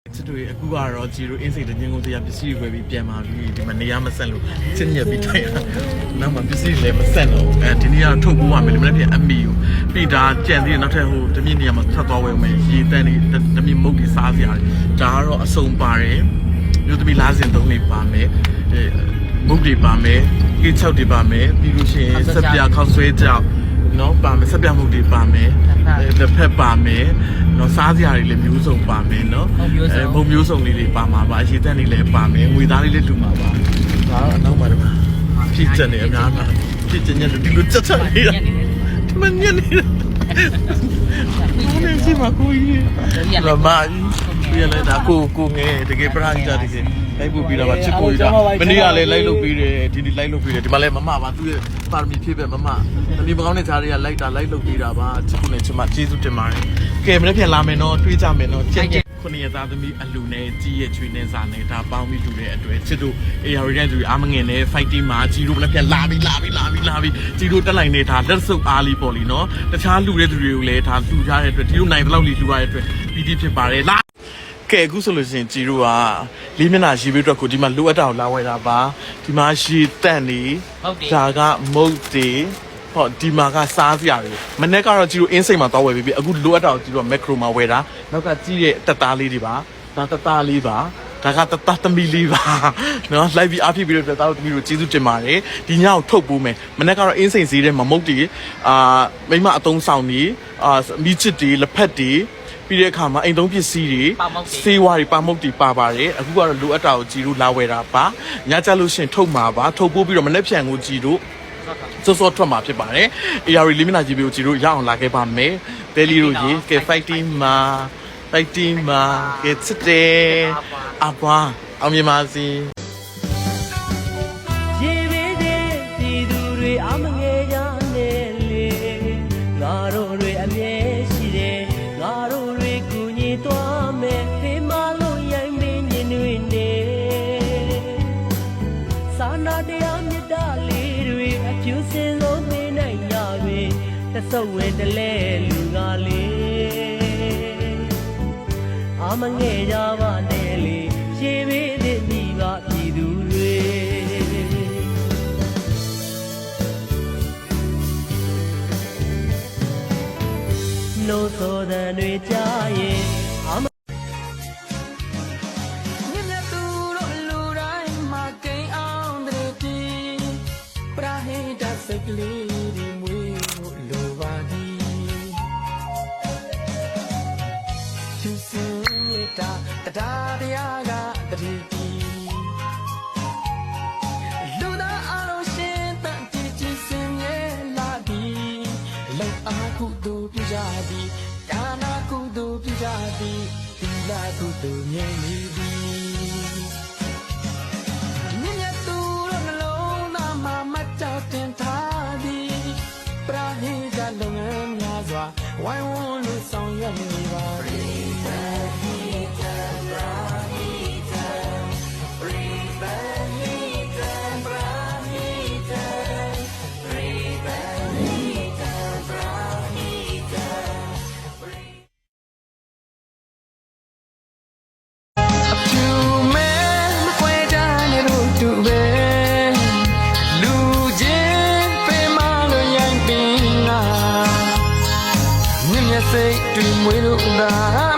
ချစ်တို့အခုကတော့ဂျီရိုအင်းစိတ်တခြင်းကိုတရားပစ္စည်းတွေဝယ်ပြီးပြန်มาပြီးဒီမှာနေရာမဆက်လို့ချစ်ညက်ပြီးထိုင်တာနောက်မှပစ္စည်းတွေလည်းမဆက်တော့ဒီနေ့ကထုတ်ပိုးရမယ်လေမနေ့ပြန်အမီကိုပြီးဒါကြံသေးတယ်နောက်ထပ်ဟိုတမြင့်နေရာမှာဆက်သွားဝယ်မယ်ရေတန်းနေတမြင့်မုတ်တွေစားစရာတွေဒါကတော့အစုံပါတယ်မြို့သမီးလားစင်သုံးတွေပါမယ်မုတ်တွေပါမယ်ကေချောက်တွေပါမယ်ပြီးလို့ရှိရင်ဆက်ပြခောက်ဆွဲကြောက်နော်ပါမယ်ဆက်ပြမှုတွေပါမယ်တစ်ဖက်ပါမယ်နော်စားစရာတွေလည်းမျိုးစုံပါမယ်နော်ဘုံမျိုးစုံလေးတွေပါမှာပါအရေးတန်းလေးလည်းပါမယ်ငွေသားလေးလည်းတူမှာပါဒါတော့အနောက်မှာတော့ဖြစ်ချင်နေအများကြီးဖြစ်ချင်တဲ့ဒီလိုချက်ချက်နေတာဒီမညနေဘာလဲစီမကိုကြီးရမကြီးပြလဲဒါကိုငယ်တကယ်ပရာဟိတတကယ်လိုက်ပို့ပြီးတော့ချစ်ကိုကြီးဒါမနေ့ကလည်းလိုက်လုပ်ပြီးတယ်ဒီနေ့လိုက်လုပ်ပြီးတယ်ဒီမှာလည်းမမပါသူ့ရဲ့ပါရမီဖြည့်ပဲမမတမီမကောင်းတဲ့ဈာတွေကလိုက်လုပ်ပြီးတာပါချစ်ကိုနဲ့ချစ်မကျေးဇူးတင်ပါတယ်ကဲမနေ့ပြန်လာမယ်နော်တွေးကြမယ်နော်ကြက်ခုနှစ်ရက်သားသမီးအလူနဲ့ကြီးရဲ့ချွေနဲ့စာနဲ့ဒါပေါင်းပြီးလူတဲ့အတွက်ချစ်တို့ AR တဲ့သူအားမငင်နဲ့ fighting မှာကြီးတို့မနေ့ပြန်လာပြီးကြီးတို့တက်လိုက်နေတာလက်စုပ်အားလေးပေါ့လीနော်တခြားလူတဲ့သူတွေကိုလည်းဒါလူကြတဲ့အတွက်ဒီလိုနိုင်တဲ့လောက်လေးလူရတဲ့အတွက်ပြီးဖြစ်ပါတယ်လားကဲအခုဆိုလို့ရှိရင်ជីတို့ကလေးမျက်နှာရေးပြီးတော့ကိုဒီမှာလိုအပ်တာကိုလာဝယ်တာပါဒီမှာရှည်တန့်နေဒါကမုတ်တေဟောဒီမှာကစားစရာတွေမနေ့ကတော့ជីတို့အင်းစိတ်မှာသွားဝယ်ပြီးအခုလိုအပ်တာကိုជីတို့ကမက်ခရိုမှာဝယ်တာနောက်ကကြီးတဲ့တက်သားလေးတွေပါဒါတက်သားလေးပါဒါကတတသမီလေးပါနော်လိုက်ပြီးအားဖြစ်ပြီးတော့တက်သားတို့သမီးတို့ကျေးဇူးတင်ပါတယ်ဒီညကိုထုတ်ပိုးမယ်မနေ့ကတော့အင်းစိတ်ဈေးထဲမှာမုတ်တေမိမအတုံးဆောင်နေမီးချစ်တွေလက်ဖက်တွေပြီးတဲ့အခါမှာအိမ်သုံးပစ္စည်းတွေစေးဝါးတွေပါမုတ်တွေပါပါတယ်အခုကတော့လိုအပ်တာကိုជីတို့လာဝယ်တာပါညကြလို့ရှင်ထုတ်မှာပါထုတ်ပိုးပြီးတော့မနေ့ပြန်ကိုជីတို့စောထွက်မှာဖြစ်ပါတယ် AR လေးမျက်နှာကြည့်ပြီးကိုជីတို့ရအောင်လာခဲ့ပါမယ်တဲလီတို့ရေကဲ fighting မှာကဲစစ်တယ်အပွားအောင်မြင်ပါစေရေပေးတဲ့ပြည်သူတွေအမငယ်ကြနဲ့လေငါတို့တွေအမြဲရှိတယ်ငါတို့တွေကိုညီသွားမယ်ဖေးမလို့ရိုင်းမင်းညင်တွေနေစာနာတရားမြတ်တာလေးတွေအကျိုးစင်ဆုံးမင်းနိုင်ရပြီတဆုပ်ဝင်တလဲလူကလေးအမငယ်ကြပါနဲ့လေရေပေးတဲ့မိဘပြည်သူတွေနိုးသောတန်တွေကြားရင်အမမြတ်မြတ်သူတို့လူတိုင်းမှာကိန်းအောင်တဲ့ပြည်ပရာဟိတစိတ်ကလေးတွေမွေးဖို့လိုပါသည်သူစင်ရတာတရားတရားကတတိတီလူသားအလုံးရှင်တန်တီတီစင်ရဲ့လာသည်လောက်အားကုသိုလ်ပြုကြသည်ဒါနာကုသိုလ်ပြုကြသည်သီလကုသိုလ်မြဲနေသည်မြတ်မြတ်သူတို့နှလုံးသားမှာမတ်တောက်တင်ထားသည်ပရာဟိတလုပ်ငန်းများစွာဝိုင်းဝန်းလို့ဆောင်ရွက်နေပါစိတ်တွေမွေးလို့သာ